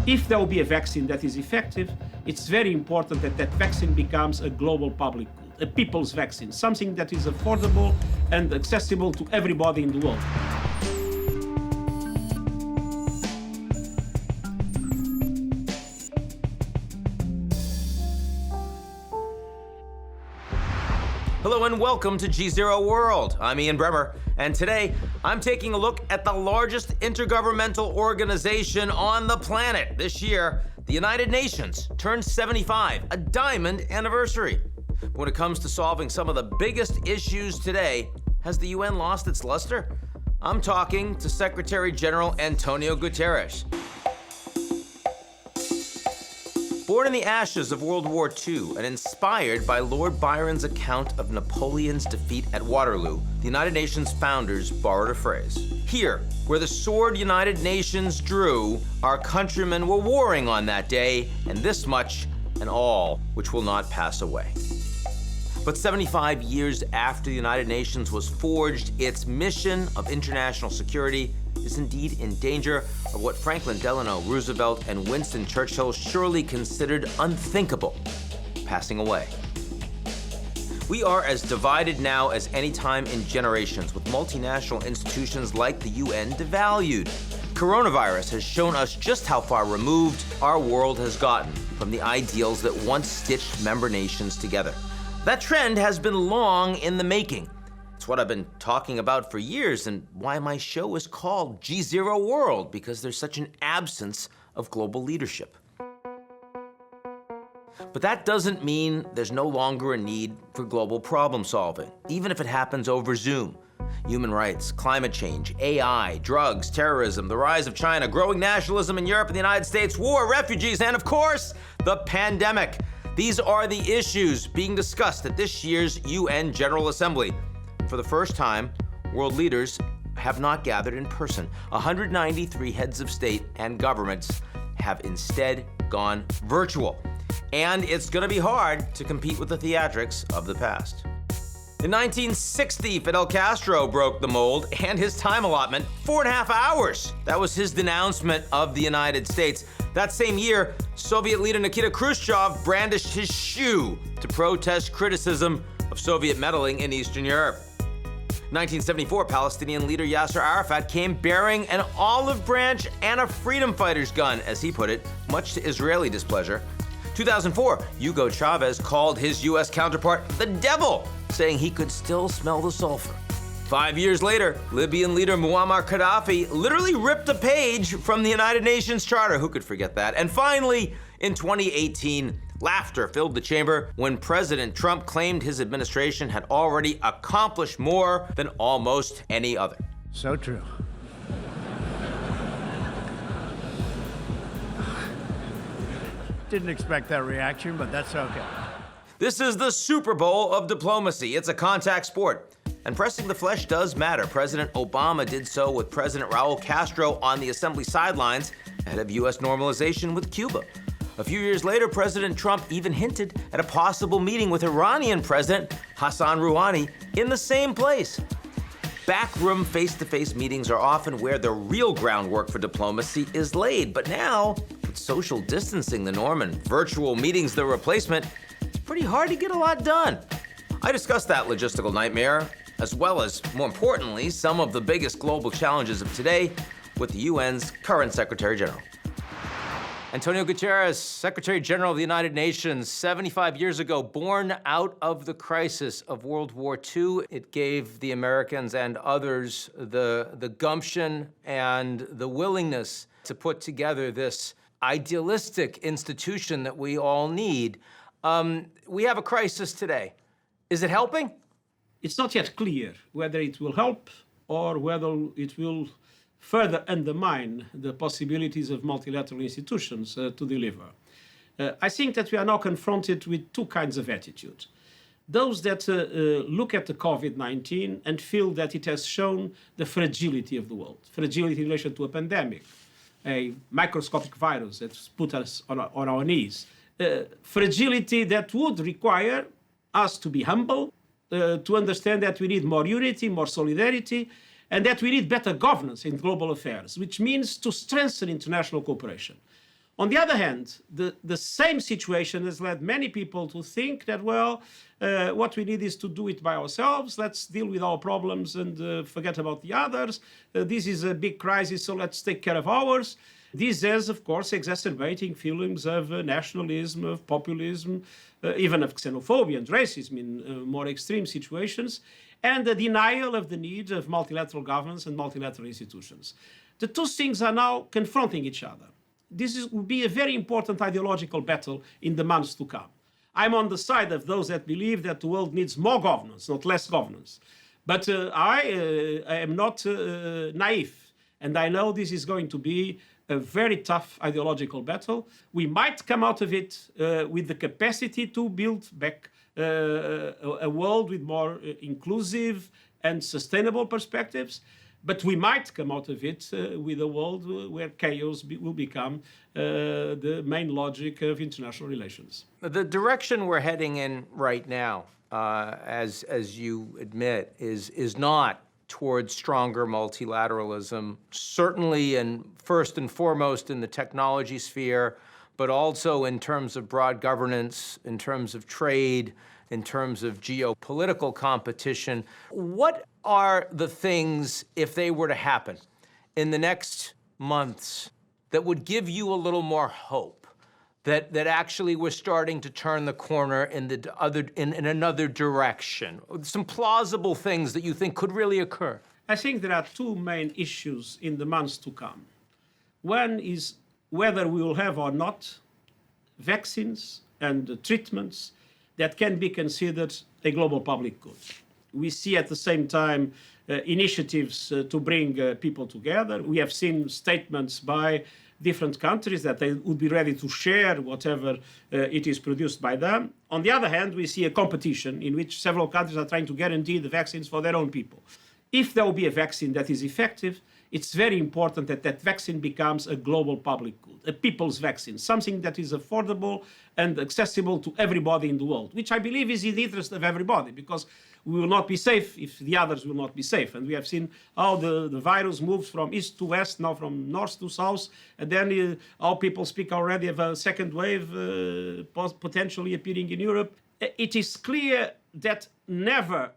If there will be a vaccine that is effective, it's very important that that vaccine becomes a global public good, a people's vaccine, something that is affordable and accessible to everybody in the world. Hello and welcome to GZERO World. I'm Ian Bremmer, and today I'm taking a look at the largest intergovernmental organization on the planet. This year, the United Nations turned 75, a diamond anniversary. But when it comes to solving some of the biggest issues today, has the UN lost its luster? I'm talking to Secretary-General António Guterres. Born in the ashes of World War II and inspired by Lord Byron's account of Napoleon's defeat at Waterloo, the United Nations founders borrowed a phrase. Here, where the sword United Nations drew, our countrymen were warring on that day, and this much and all which will not pass away. But 75 years after the United Nations was forged, its mission of international security is indeed in danger of what Franklin Delano Roosevelt and Winston Churchill surely considered unthinkable, passing away. We are as divided now as any time in generations, with multinational institutions like the UN devalued. Coronavirus has shown us just how far removed our world has gotten from the ideals that once stitched member nations together. That trend has been long in the making. It's what I've been talking about for years and why my show is called GZERO World, because there's such an absence of global leadership. But that doesn't mean there's no longer a need for global problem solving, even if it happens over Zoom. Human rights, climate change, AI, drugs, terrorism, the rise of China, growing nationalism in Europe and the United States, war, refugees, and of course, the pandemic. These are the issues being discussed at this year's UN General Assembly. For the first time, world leaders have not gathered in person. 193 heads of state and governments have instead gone virtual. And it's gonna be hard to compete with the theatrics of the past. In 1960, Fidel Castro broke the mold and his time allotment, 4.5 hours. That was his denouncement of the United States. That same year, Soviet leader Nikita Khrushchev brandished his shoe to protest criticism of Soviet meddling in Eastern Europe. 1974, Palestinian leader Yasser Arafat came bearing an olive branch and a freedom fighter's gun, as he put it, much to Israeli displeasure. 2004, Hugo Chavez called his US counterpart the devil, saying he could still smell the sulfur. 5 years later, Libyan leader Muammar Gaddafi literally ripped a page from the United Nations Charter. Who could forget that? And finally, in 2018, laughter filled the chamber when President Trump claimed his administration had already accomplished more than almost any other. So true. Didn't expect that reaction, but that's okay. This is the Super Bowl of diplomacy. It's a contact sport. And pressing the flesh does matter. President Obama did so with President Raul Castro on the assembly sidelines ahead of U.S. normalization with Cuba. A few years later, President Trump even hinted at a possible meeting with Iranian President Hassan Rouhani in the same place. Backroom face-to-face meetings are often where the real groundwork for diplomacy is laid. But now, with social distancing the norm and virtual meetings the replacement, it's pretty hard to get a lot done. I discussed that logistical nightmare, as well as, more importantly, some of the biggest global challenges of today with the UN's current Secretary-General. António Guterres, Secretary-General of the United Nations, 75 years ago, born out of the crisis of World War II. It gave the Americans and others the gumption and the willingness to put together this idealistic institution that we all need. We have a crisis today. Is it helping? It's not yet clear whether it will help or whether it will further undermine the possibilities of multilateral institutions to deliver. I think that we are now confronted with two kinds of attitude. Those that look at the COVID-19 and feel that it has shown the fragility of the world, fragility in relation to a pandemic, a microscopic virus that's put us on our knees, fragility that would require us to be humble, to understand that we need more unity, more solidarity, and that we need better governance in global affairs, which means to strengthen international cooperation. On the other hand, the same situation has led many people to think that, well, what we need is to do it by ourselves. Let's deal with our problems and forget about the others. This is a big crisis, so let's take care of ours. This is, of course, exacerbating feelings of nationalism, of populism, even of xenophobia and racism in more extreme situations, and the denial of the need of multilateral governance and multilateral institutions. The two things are now confronting each other. Will be a very important ideological battle in the months to come. I'm on the side of those that believe that the world needs more governance, not less governance. But I am not naive, and I know this is going to be a very tough ideological battle. We might come out of it with the capacity to build back a world with more inclusive and sustainable perspectives. But we might come out of it with a world where chaos will become the main logic of international relations. The direction we're heading in right now, as you admit, is not towards stronger multilateralism, certainly and first and foremost in the technology sphere, but also in terms of broad governance, in terms of trade, in terms of geopolitical competition. What are the things, if they were to happen in the next months, that would give you a little more hope that actually we're starting to turn the corner in another direction? Some plausible things that you think could really occur? I think there are two main issues in the months to come. One is whether we will have or not vaccines and treatments that can be considered a global public good. We see at the same time initiatives to bring people together. We have seen statements by different countries that they would be ready to share whatever it is produced by them. On the other hand, we see a competition in which several countries are trying to guarantee the vaccines for their own people. If there will be a vaccine that is effective, it's very important that that vaccine becomes a global public good, a people's vaccine, something that is affordable and accessible to everybody in the world, which I believe is in the interest of everybody, because we will not be safe if the others will not be safe. And we have seen how the virus moves from east to west, now from north to south, and then how people speak already of a second wave potentially appearing in Europe. It is clear that never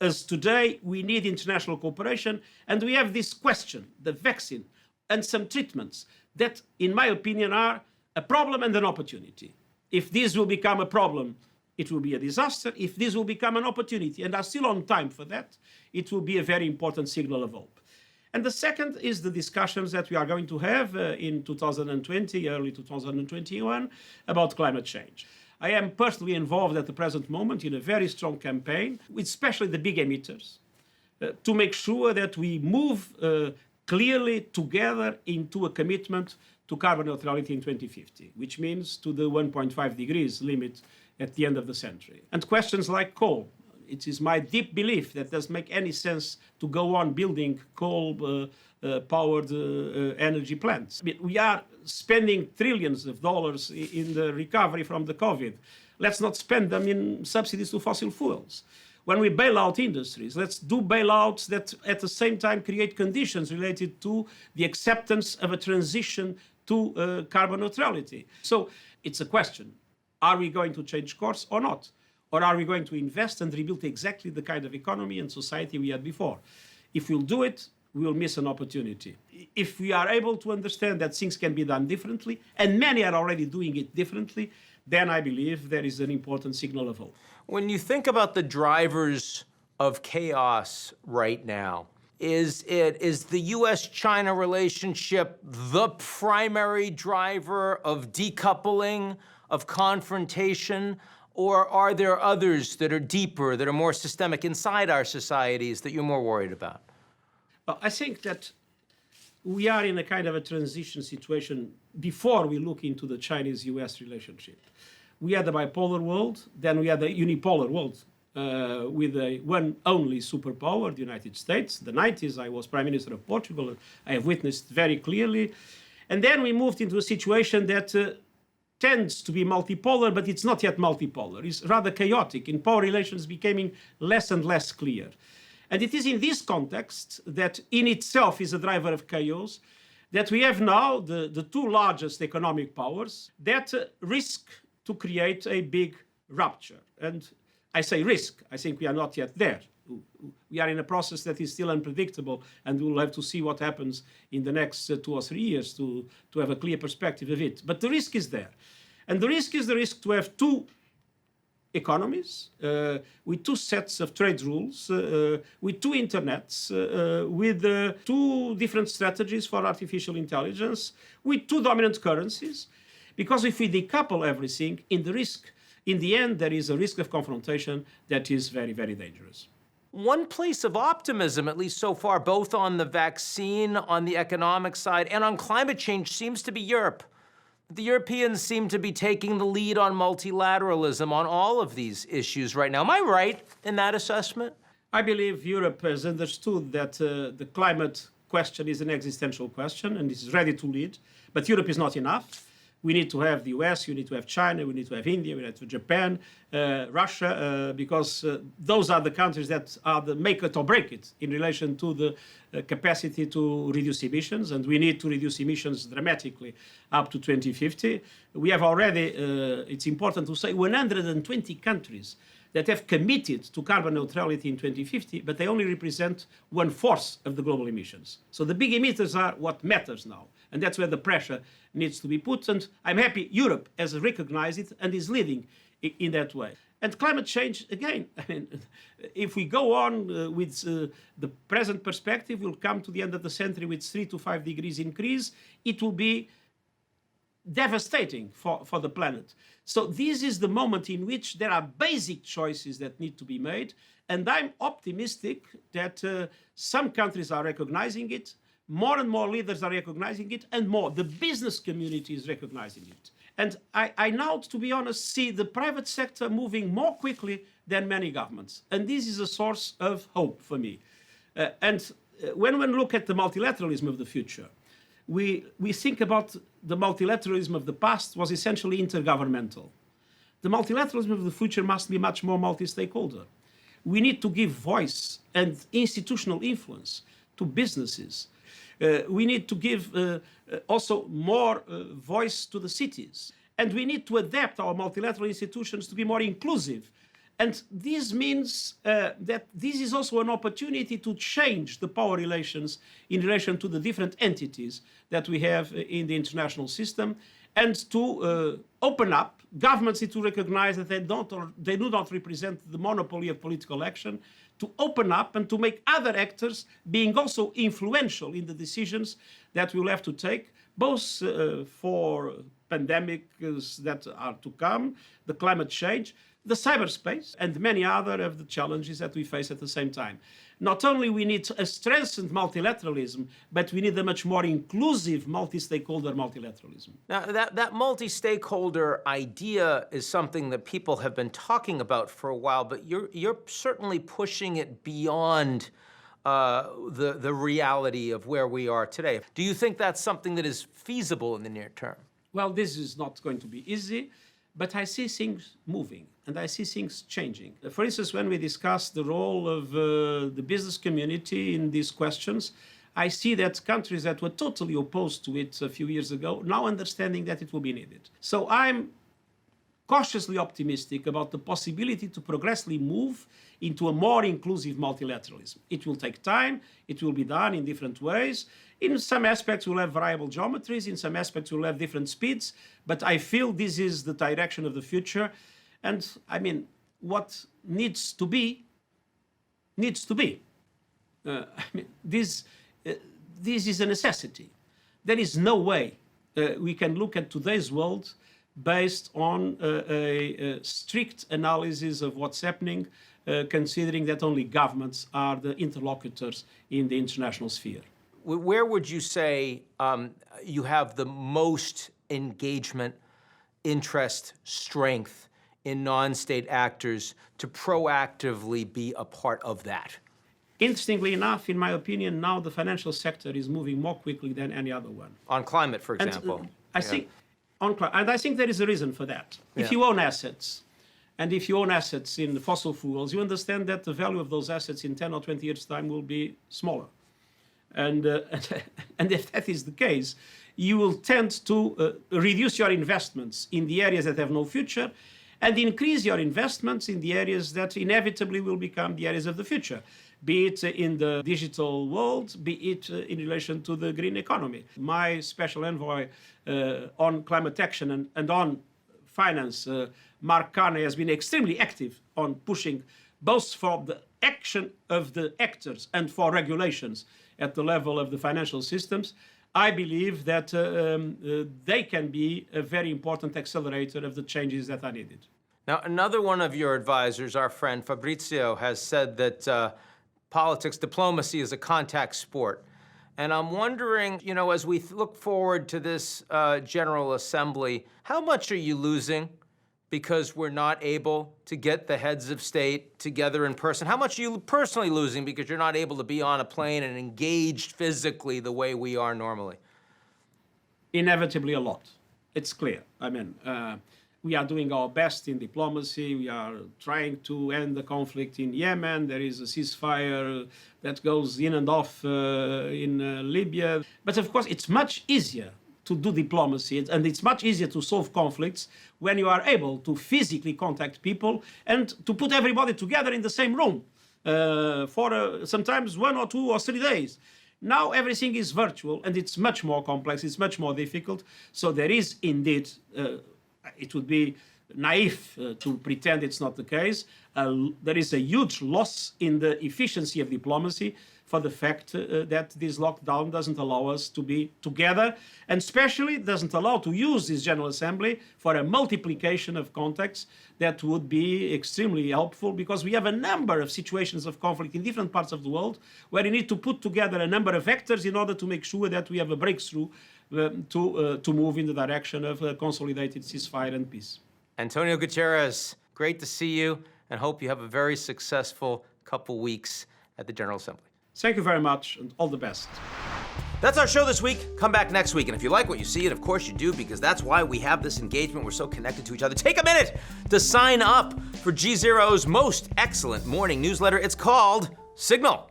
as today, we need international cooperation, and we have this question, the vaccine and some treatments that, in my opinion, are a problem and an opportunity. If this will become a problem, it will be a disaster. If this will become an opportunity, and are still on time for that, it will be a very important signal of hope. And the second is the discussions that we are going to have in 2020, early 2021, about climate change. I am personally involved at the present moment in a very strong campaign, especially the big emitters, to make sure that we move clearly together into a commitment to carbon neutrality in 2050, which means to the 1.5 degrees limit at the end of the century. And questions like coal. It is my deep belief that it doesn't make any sense to go on building coal-powered energy plants. We are spending trillions of dollars in the recovery from the COVID. Let's not spend them in subsidies to fossil fuels. When we bail out industries, let's do bailouts that at the same time create conditions related to the acceptance of a transition to carbon neutrality. So it's a question. Are we going to change course or not? Or are we going to invest and rebuild exactly the kind of economy and society we had before? If we'll do it, we will miss an opportunity. If we are able to understand that things can be done differently, and many are already doing it differently, then I believe there is an important signal of hope. When you think about the drivers of chaos right now, is the U.S.-China relationship the primary driver of decoupling, of confrontation? Or are there others that are deeper, that are more systemic inside our societies that you're more worried about? Well, I think that we are in a kind of a transition situation before we look into the Chinese-US relationship. We had a bipolar world, then we had a unipolar world with one only superpower, the United States. The 90s, I was Prime Minister of Portugal. I have witnessed very clearly. And then we moved into a situation that tends to be multipolar, but it's not yet multipolar. It's rather chaotic, in power relations becoming less and less clear. And it is in this context that in itself is a driver of chaos that we have now the two largest economic powers that risk to create a big rupture. And I say risk, I think we are not yet there. We are in a process that is still unpredictable, and we'll have to see what happens in the next 2 or 3 years to have a clear perspective of it. But the risk is there. And the risk is the risk to have two economies with two sets of trade rules, with two internets, with two different strategies for artificial intelligence, with two dominant currencies. Because if we decouple everything, in the end, there is a risk of confrontation that is very, very dangerous. One place of optimism, at least so far, both on the vaccine, on the economic side, and on climate change, seems to be Europe. The Europeans seem to be taking the lead on multilateralism on all of these issues right now. Am I right in that assessment? I believe Europe has understood that the climate question is an existential question and is ready to lead. But Europe is not enough. We need to have the US, we need to have China, we need to have India, we need to have Japan, Russia, because those are the countries that are the make it or break it in relation to the capacity to reduce emissions. And we need to reduce emissions dramatically up to 2050. We have already, it's important to say, 120 countries that have committed to carbon neutrality in 2050, but they only represent 1/4 of the global emissions. So the big emitters are what matters now. And that's where the pressure needs to be put. And I'm happy Europe has recognized it and is leading in that way. And climate change, again, I mean, if we go on with the present perspective, we'll come to the end of the century with 3 to 5 degrees increase. It will be devastating for the planet. So this is the moment in which there are basic choices that need to be made. And I'm optimistic that some countries are recognizing it. More and more leaders are recognizing it, and more. The business community is recognizing it. And I now, to be honest, see the private sector moving more quickly than many governments. And this is a source of hope for me. When we look at the multilateralism of the future, we think about the multilateralism of the past was essentially intergovernmental. The multilateralism of the future must be much more multi-stakeholder. We need to give voice and institutional influence to businesses. We need to give also more voice to the cities. And we need to adapt our multilateral institutions to be more inclusive. And this means that this is also an opportunity to change the power relations in relation to the different entities that we have in the international system, and to open up. Governments need to recognize that they do not represent the monopoly of political action, to open up and to make other actors being also influential in the decisions that we'll have to take, both for pandemics that are to come, the climate change, the cyberspace, and many other of the challenges that we face at the same time. Not only we need a strengthened multilateralism, but we need a much more inclusive multi-stakeholder multilateralism. Now, that multi-stakeholder idea is something that people have been talking about for a while, but you're certainly pushing it beyond the reality of where we are today. Do you think that's something that is feasible in the near term? Well, this is not going to be easy, but I see things moving and I see things changing. For instance, when we discuss the role of the business community in these questions, I see that countries that were totally opposed to it a few years ago now understanding that it will be needed. So I'm cautiously optimistic about the possibility to progressively move into a more inclusive multilateralism. It will take time, it will be done in different ways. In some aspects, we'll have variable geometries, in some aspects, we'll have different speeds, but I feel this is the direction of the future. And I mean, what needs to be, needs to be. This is a necessity. There is no way we can look at today's world based on a strict analysis of what's happening, considering that only governments are the interlocutors in the international sphere. Where would you say you have the most engagement, interest, strength in non-state actors to proactively be a part of that? Interestingly enough, in my opinion, now the financial sector is moving more quickly than any other one. On climate, for example. And, I think there is a reason for that. If you own assets, and if you own assets in fossil fuels, you understand that the value of those assets in 10 or 20 years' time will be smaller. And if that is the case, you will tend to reduce your investments in the areas that have no future and increase your investments in the areas that inevitably will become the areas of the future, be it in the digital world, be it in relation to the green economy. My special envoy on climate action and on finance, Mark Carney, has been extremely active on pushing both for the action of the actors and for regulations at the level of the financial systems. I believe that they can be a very important accelerator of the changes that are needed. Now, another one of your advisors, our friend Fabrizio, has said that politics, diplomacy is a contact sport. And I'm wondering, you know, as we look forward to this General Assembly, how much are you losing because we're not able to get the heads of state together in person? How much are you personally losing because you're not able to be on a plane and engaged physically the way we are normally? Inevitably a lot. It's clear. I mean, we are doing our best in diplomacy. We are trying to end the conflict in Yemen. There is a ceasefire that goes in and off in Libya. But of course, it's much easier to do diplomacy, and it's much easier to solve conflicts when you are able to physically contact people and to put everybody together in the same room for sometimes 1 or 2 or 3 days. Now everything is virtual and it's much more complex, it's much more difficult. So there is indeed, it would be naive to pretend it's not the case. There is a huge loss in the efficiency of diplomacy for the fact that this lockdown doesn't allow us to be together, and especially doesn't allow to use this General Assembly for a multiplication of contacts that would be extremely helpful, because we have a number of situations of conflict in different parts of the world where you need to put together a number of actors in order to make sure that we have a breakthrough to move in the direction of a consolidated ceasefire and peace. António Guterres, great to see you, and hope you have a very successful couple weeks at the General Assembly. Thank you very much, and all the best. That's our show this week. Come back next week. And if you like what you see, and of course you do, because that's why we have this engagement, we're so connected to each other, take a minute to sign up for GZERO's most excellent morning newsletter. It's called Signal.